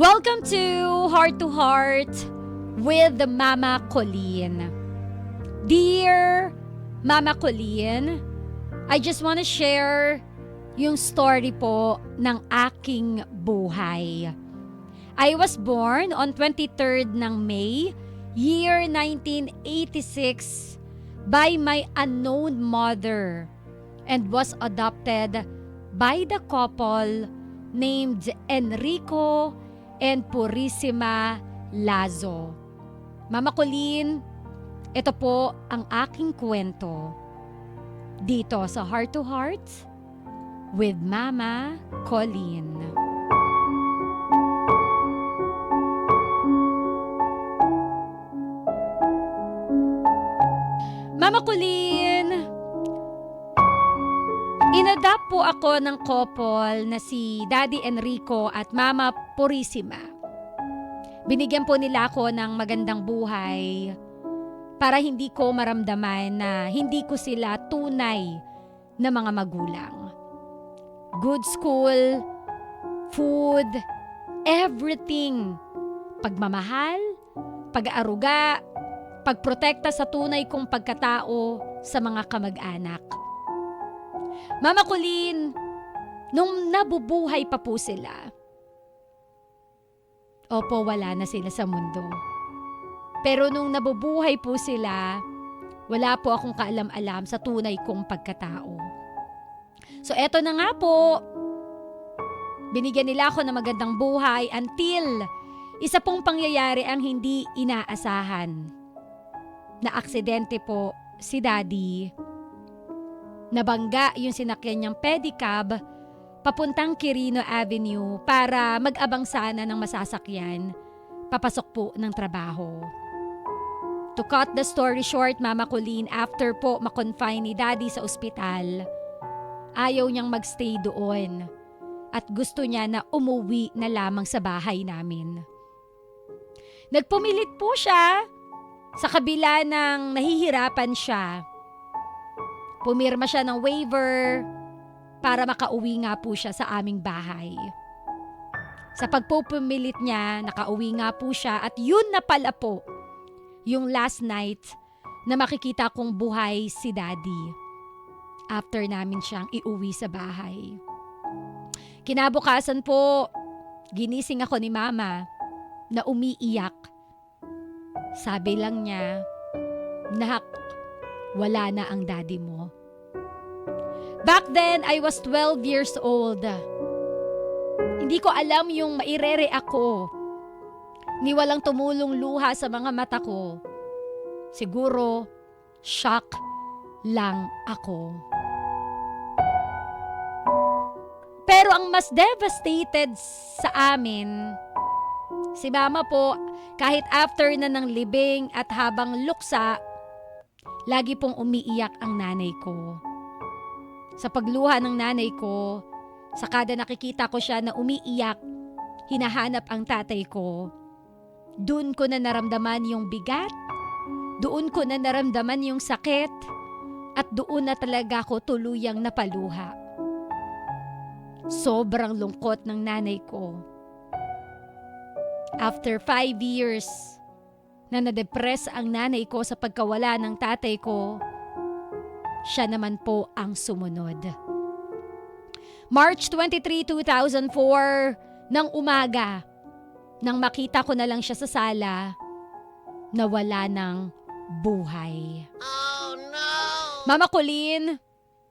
Welcome to Heart with Mama Colleen. Dear Mama Colleen, I just want to share yung story po ng aking buhay. I was born on 23rd ng May, year 1986 by my unknown mother and was adopted by the couple named Enrico and Purisima Lazo. Mama Colleen, ito po ang aking kwento dito sa Heart to Heart with Mama Colleen. Mama Colleen, inadapt po ako ng couple na si Daddy Enrico at Mama Purisima. Binigyan po nila ako ng magandang buhay para hindi ko maramdaman na hindi ko sila tunay na mga magulang. Good school, food, everything. Pagmamahal, pag-aaruga, pagprotekta sa tunay kong pagkatao sa mga kamag-anak. Mama Colleen, nung nabubuhay pa po sila, opo, wala na sila sa mundo. Pero nung nabubuhay po sila, wala po akong kaalam-alam sa tunay kong pagkatao. So eto na nga po, binigyan nila ako ng magandang buhay until isa pong pangyayari ang hindi inaasahan. Na aksidente po si Daddy. Nabangga yung sinakyan niyang pedicab papuntang Quirino Avenue para mag-abang sana ng masasakyan papasok po ng trabaho. To cut the story short, Mama Colleen, after po makonfine ni Daddy sa ospital, ayaw niyang magstay doon at gusto niya na umuwi na lamang sa bahay namin. Nagpumilit po siya sa kabila ng nahihirapan siya. Pumirma siya ng waiver para makauwi nga po siya sa aming bahay. Sa pagpupumilit niya, nakauwi nga po siya at yun na pala po yung last night na makikita kong buhay si Daddy after namin siyang iuwi sa bahay. Kinabukasan po, ginising ako ni Mama na umiiyak. Sabi lang niya, "Nak, wala na ang daddy mo." Back then, I was 12 years old. Hindi ko alam yung maire-react ko. Ni walang tumulong luha sa mga mata ko. Siguro, shock lang ako. Pero ang mas devastated sa amin, si Mama po, kahit after na ng libing at habang luksa, lagi pong umiiyak ang nanay ko. Sa pagluha ng nanay ko, sa kada nakikita ko siya na umiiyak, hinahanap ang tatay ko. Doon ko na naramdaman yung bigat, doon ko na naramdaman yung sakit, at doon na talaga ako tuluyang napaluha. Sobrang lungkot ng nanay ko. After 5 years na nadepress ang nanay ko sa pagkawala ng tatay ko, siya naman po ang sumunod. March 23, 2004, ng umaga, nang makita ko na lang siya sa sala, nawala ng buhay. Oh no! Mama Colleen,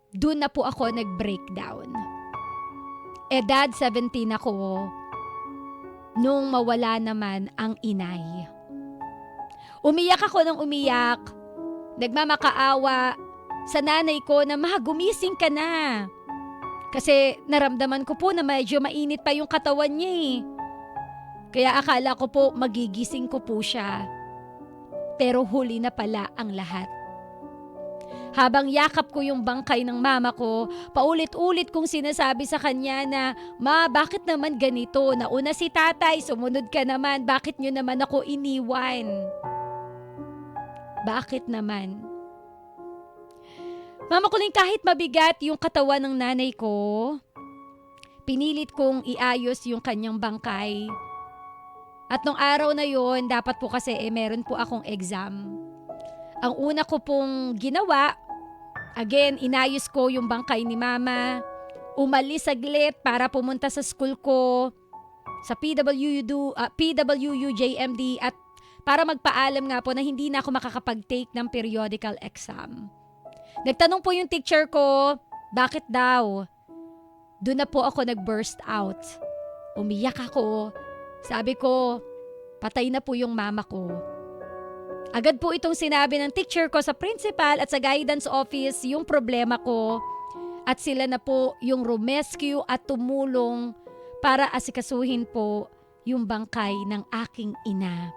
dun na po ako nag-breakdown. Edad 17 ako, nung mawala naman ang inay. Umiyak ako ng umiyak, nagmamakaawa sa nanay ko na, "Ma, gumising ka na." Kasi naramdaman ko po na medyo mainit pa yung katawan niya eh. Kaya akala ko po magigising ko po siya. Pero huli na pala ang lahat. Habang yakap ko yung bangkay ng mama ko, paulit-ulit kong sinasabi sa kanya na, "Ma, bakit naman ganito? Nauna si tatay, sumunod ka naman. Bakit nyo naman ako iniwan? Bakit naman?" Mama Colleen, kahit mabigat yung katawan ng nanay ko, pinilit kong iayos yung kanyang bangkay At nung araw na yon, dapat po kasi meron po akong exam. Ang una ko pong ginawa, again, inayos ko yung bangkay ni mama, umalis saglit para pumunta sa school ko, sa PWU JMD, at para magpaalam nga po na hindi na ako makakapag-take ng periodical exam. Nagtanong po yung teacher ko, bakit daw? Doon na po ako nag-burst out. Umiyak ako. Sabi ko, patay na po yung mama ko. Agad po itong sinabi ng teacher ko sa principal at sa guidance office yung problema ko, at sila na po yung rumescue at tumulong para asikasuhin po yung bangkay ng aking ina.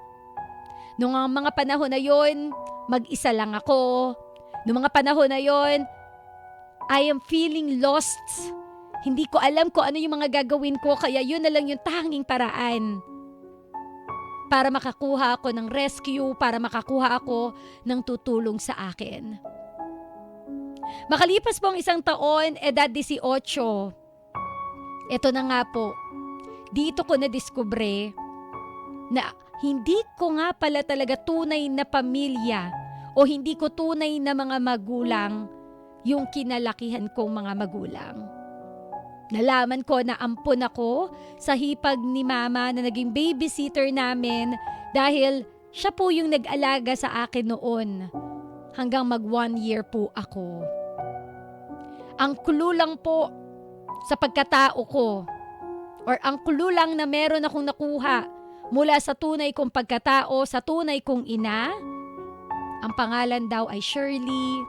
Noong mga panahon na yon, mag-isa lang ako. Noong mga panahon na yon, I am feeling lost. Hindi ko alam kung ano yung mga gagawin ko, kaya yun na lang yung tanging paraan para makakuha ako ng rescue, para makakuha ako ng tutulong sa akin. Makalipas po ang 1 taon, edad 18. Ito na nga po, dito ko na-discover na hindi ko nga pala talaga tunay na pamilya o hindi ko tunay na mga magulang yung kinalakihan kong mga magulang. Nalaman ko na ampun ako sa hipag ni mama na naging babysitter namin dahil siya po yung nag-alaga sa akin noon hanggang mag 1 year po ako. Ang kululang po sa pagkatao ko, or ang kululang na meron akong nakuha mula sa tunay kong pagkatao, sa tunay kong ina, ang pangalan daw ay Shirley,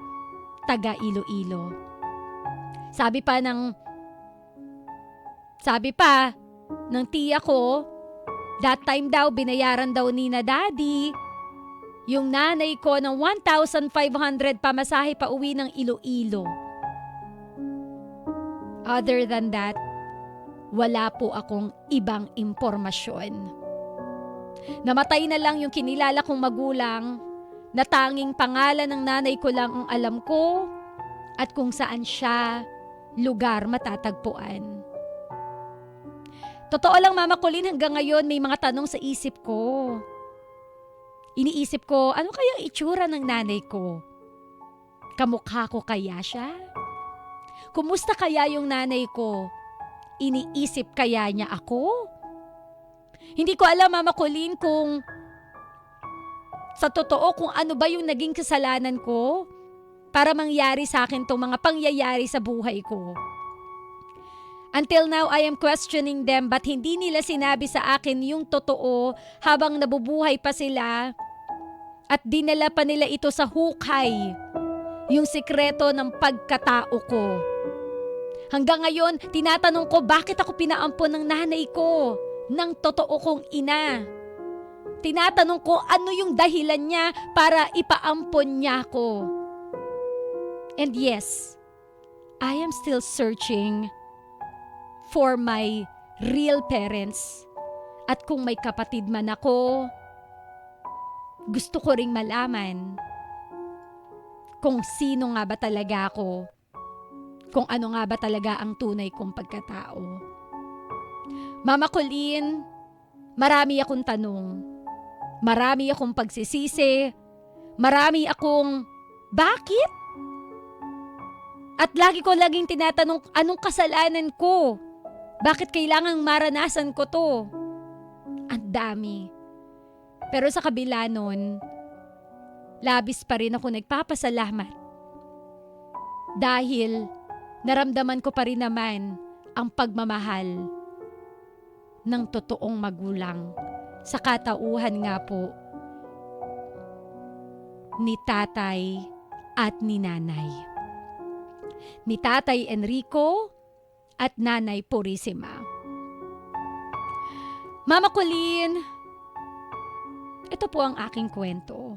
taga Iloilo. Sabi pa ng tiya ko, that time daw binayaran daw ni na daddy yung nanay ko ng 1,500 pamasahe pa uwi ng Iloilo. Other than that, wala po akong ibang impormasyon. Namatay na lang yung kinilala kong magulang, na tanging pangalan ng nanay ko lang ang alam ko at kung saan siya lugar matatagpuan. Totoo lang, Mama Colleen, hanggang ngayon may mga tanong sa isip ko. Iniisip ko, ano kaya itsura ng nanay ko? Kamukha ko kaya siya? Kumusta kaya yung nanay ko? Iniisip kaya niya ako? Hindi ko alam, Mama Colleen, kung sa totoo kung ano ba yung naging kasalanan ko para mangyari sa akin tong mga pangyayari sa buhay ko. Until now, I am questioning them, but hindi nila sinabi sa akin yung totoo habang nabubuhay pa sila at dinala pa nila ito sa hukay, yung sikreto ng pagkatao ko. Hanggang ngayon, tinatanong ko bakit ako pinaampon ng nanay ko, ng totoo kong ina. Tinatanong ko ano yung dahilan niya para ipaampon niya ako. And yes, I am still searching for my real parents. At kung may kapatid man ako, gusto ko ring malaman kung sino nga ba talaga ako, kung ano nga ba talaga ang tunay kong pagkatao. Mama Colleen, marami akong tanong, marami akong pagsisisi, marami akong bakit? At lagi ko laging tinatanong, anong kasalanan ko? Bakit kailangang maranasan ko to? Ang dami. Pero sa kabila nun, labis pa rin ako nagpapasalamat. Dahil naramdaman ko pa rin naman ang pagmamahal ng totoong magulang sa katauhan nga po ni tatay at ni nanay. Ni Tatay Enrico at Nanay Purisima. Mama Colleen, ito po ang aking kwento.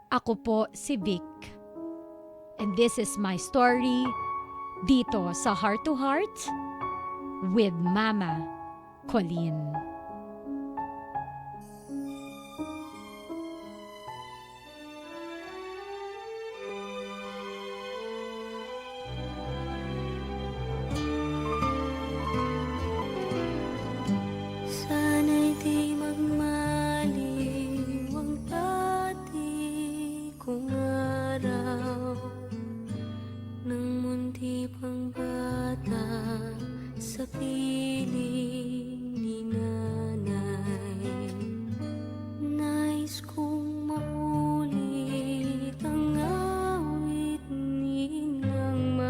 Ako po si Vic. And this is my story dito sa Heart to Heart with Mama Colleen.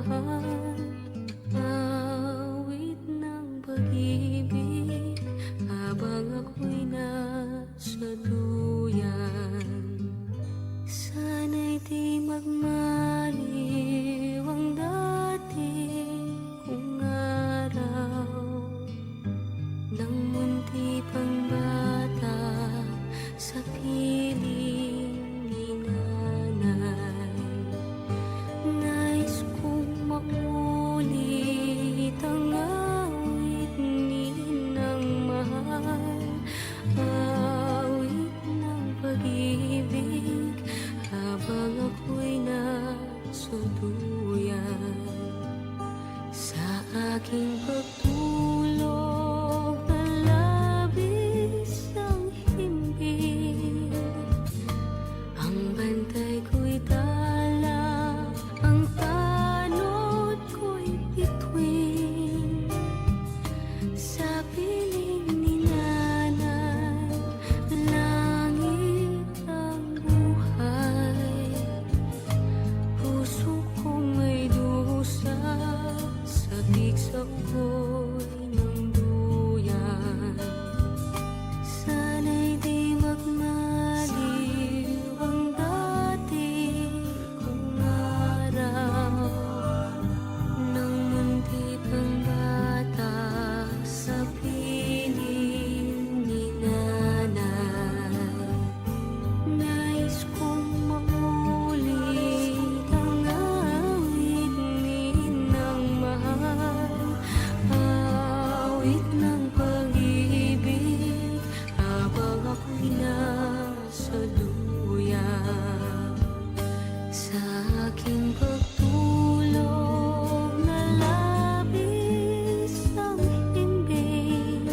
mahal. Awit ng pag-ibig habang ako'y nasa duyan. Sana'y di magmaliw ang dati kong araw. Nang munti pang bata sa piling ni nanay. Nais kong makulit ang awit ni ng mahal. Awit ng pag-ibig habang ako'y nasa duyan. Sa aking pagtulog na labis ang himbing, ang bantay ko'y tala, ang tanod ko'y bituin. Sa piling ni nanay, langit ang buhay. Puso kong may dusa, sabik sa ugoy ng duyan. Sana'y di magmaliw ang dati kong araw. Nang munti pang bata sa piling ni nanay. Nais kong maulit ang awit ni ng mahal. Awit ng pag-ibig habang ako'y nasa duyan. Sa aking pagtulog na labis ang himbing,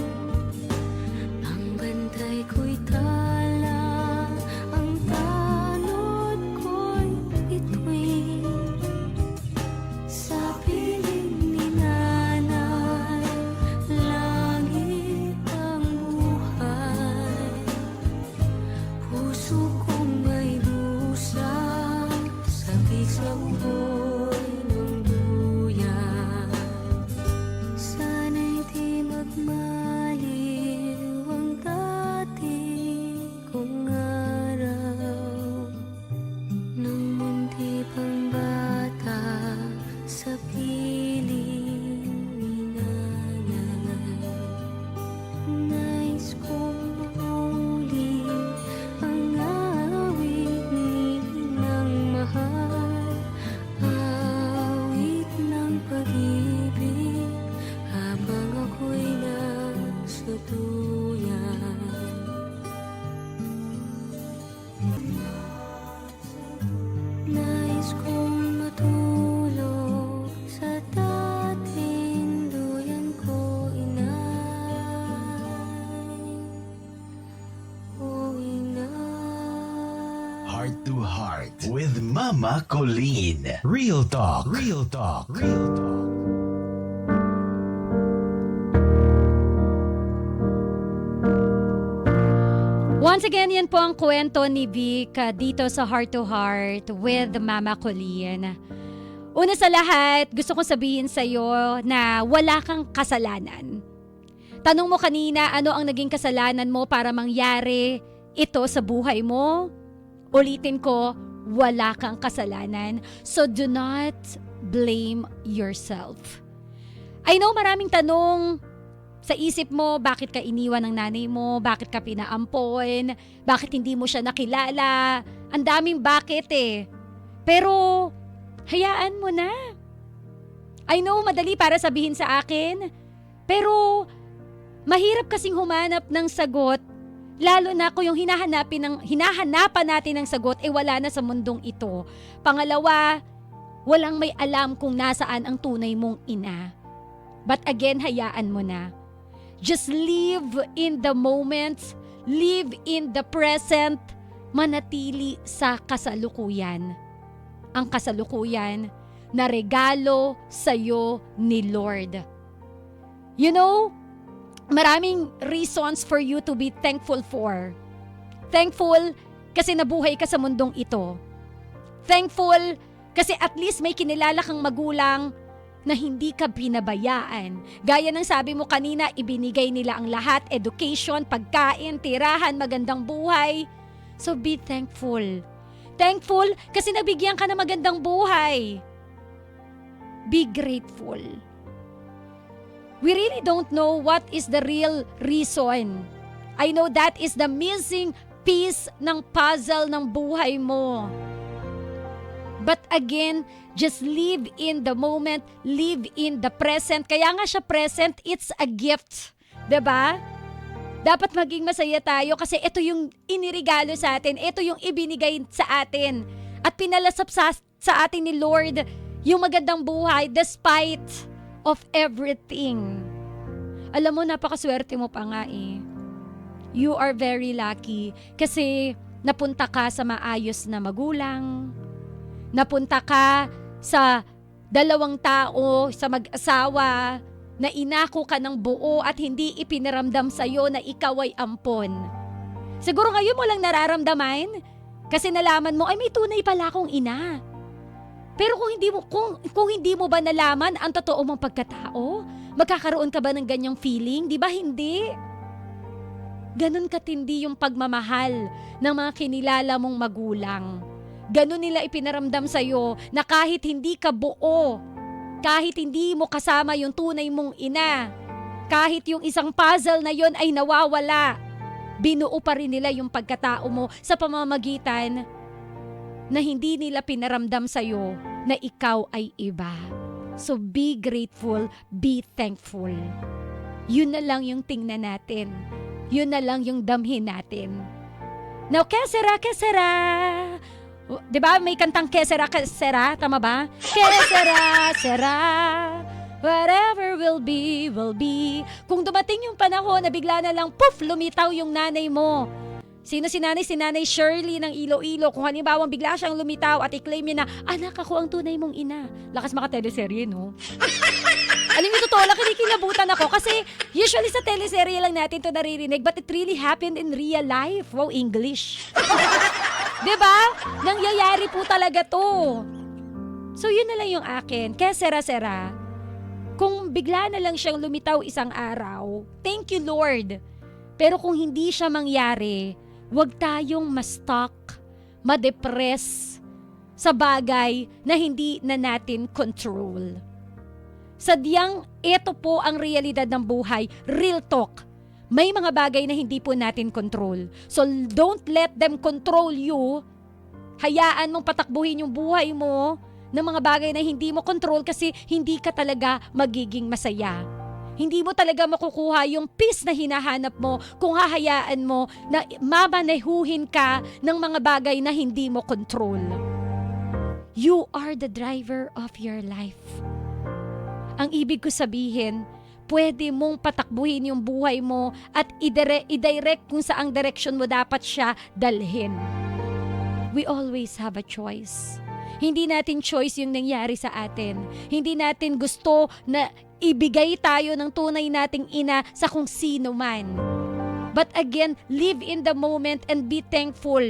ang bantay ko'y tala, ang tanod ko'y bituin. Sa piling ni nanay, langit ang buhay. Puso kong may dusa, sabik sa ugoy ng duyan. Sana'y di magmaliw ang dati kong araw. Nang munti pang bata sa piling ni nanay. Nais kong maulit ang awit ni ng mahal. Awit ng pag-ibig habang ako'y nasa duyan. Nais kong matulog sa dating duyan ko, inay. O inay. Heart to Heart with Mama Colleen. Real talk. Real talk. Real talk. Once again, yan po ang kwento ni Vic dito sa Heart to Heart with Mama Colleen. Una sa lahat, gusto kong sabihin sa iyo na wala kang kasalanan. Tanong mo kanina, ano ang naging kasalanan mo para mangyari ito sa buhay mo? Ulitin ko, wala kang kasalanan. So do not blame yourself. I know maraming tanong sa isip mo, bakit ka iniwan ng nanay mo? Bakit ka pinaampon? Bakit hindi mo siya nakilala? Ang daming bakit eh. Pero, hayaan mo na. I know, madali para sabihin sa akin. Pero, mahirap kasing humanap ng sagot. Lalo na kung yung hinahanapan natin ng sagot, wala na sa mundong ito. Pangalawa, walang may alam kung nasaan ang tunay mong ina. But again, hayaan mo na. Just live in the moment, live in the present, manatili sa kasalukuyan. Ang kasalukuyan na regalo sa'yo ni Lord. You know, maraming reasons for you to be thankful for. Thankful kasi nabuhay ka sa mundong ito. Thankful Kasi at least may kinilala kang magulang na hindi ka pinabayaan. Gaya ng sabi mo kanina, ibinigay nila ang lahat, education, pagkain, tirahan, magandang buhay. So be thankful. Thankful kasi nabigyan ka ng magandang buhay. Be grateful. We really don't know what is the real reason. I know that is the missing piece ng puzzle ng buhay mo. But again, just live in the moment, live in the present. Kaya nga siya present, it's a gift. 'Di ba? Dapat maging masaya tayo kasi ito yung inirigalo sa atin, ito yung ibinigay sa atin. At pinalasap sa atin ni Lord yung magandang buhay despite of everything. Alam mo, napakaswerte mo pa nga eh. You are very lucky kasi napunta ka sa maayos na magulang. Napunta ka sa dalawang tao, sa mag-asawa, na inako ka ng buo at hindi ipinaramdam sa'yo na ikaw ay ampon. Siguro ngayon mo lang nararamdaman kasi nalaman mo, ay may tunay pala akong ina. Pero kung hindi mo ba nalaman ang totoo mong pagkatao, magkakaroon ka ba ng ganyang feeling? Di ba hindi? Ganon katindi yung pagmamahal ng mga kinilala mong magulang. Ganon nila ipinaramdam sa'yo na kahit hindi ka buo, kahit hindi mo kasama yung tunay mong ina, kahit yung isang puzzle na yon ay nawawala, binuo pa rin nila yung pagkatao mo sa pamamagitan na hindi nila pinaramdam sa'yo na ikaw ay iba. So be grateful, be thankful. Yun na lang yung tingnan natin. Yun na lang yung damhin natin. Now, kesera, kesera. Diba may kantang kesera, kesera? Tama ba? Kesera, sera. Whatever will be, will be. Kung dumating yung panahon na bigla na lang, poof, lumitaw yung nanay mo. Sino si nanay? Si Nanay Shirley ng Iloilo. Kung halimbawa bigla siyang lumitaw at i-claim niya na, anak, ako ang tunay mong ina. Lakas maka-teleserye, no? Alam niyo, totoo lang, kinikilabutan ako kasi usually sa teleserye lang natin to naririnig but it really happened in real life. Wow, English. Diba? Nangyayari po talaga to. So yun na lang yung akin. Kaya sera-sera, kung bigla na lang siyang lumitaw isang araw, thank you Lord. Pero kung hindi siya mangyari, huwag tayong ma-stuck, ma-depress sa bagay na hindi na natin control. Sadyang ito po ang realidad ng buhay, real talk. May mga bagay na hindi po natin control. So don't let them control you. Hayaan mong patakbuhin yung buhay mo ng mga bagay na hindi mo control kasi hindi ka talaga magiging masaya. Hindi mo talaga makukuha yung peace na hinahanap mo kung hahayaan mo na mamanehuhin ka ng mga bagay na hindi mo control. You are the driver of your life. Ang ibig ko sabihin, pwede mong patakbuhin yung buhay mo at i-direct kung saang direction mo dapat siya dalhin. We always have a choice. Hindi natin choice yung nangyari sa atin. Hindi natin gusto na ibigay tayo ng tunay nating ina sa kung sino man. But again, live in the moment and be thankful.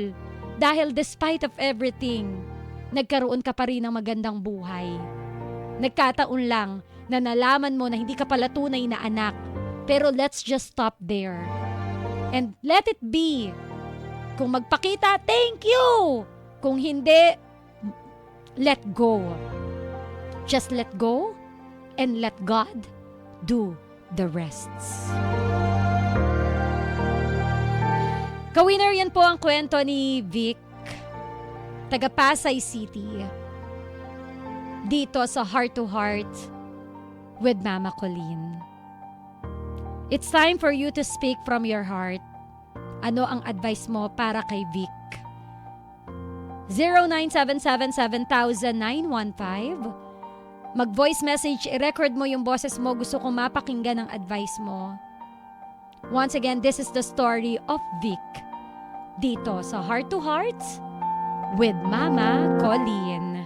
Dahil despite of everything, nagkaroon ka pa rin ng magandang buhay. Nagkataon lang na nalaman mo na hindi ka pala tunay na anak. Pero let's just stop there. And let it be. Kung magpakita, thank you! Kung hindi, let go. Just let go and let God do the rests. Kawinner, yan po ang kwento ni Vic, taga Pasay City, dito sa Heart to Heart with Mama Colleen. It's time for you to speak from your heart. Ano ang advice mo para kay Vic? 0977-7000-915. Mag-voice message, i-record mo yung boses mo. Gusto kong mapakinggan ang advice mo. Once again, this is the story of Vic. Dito sa Heart to Heart with Mama Colleen.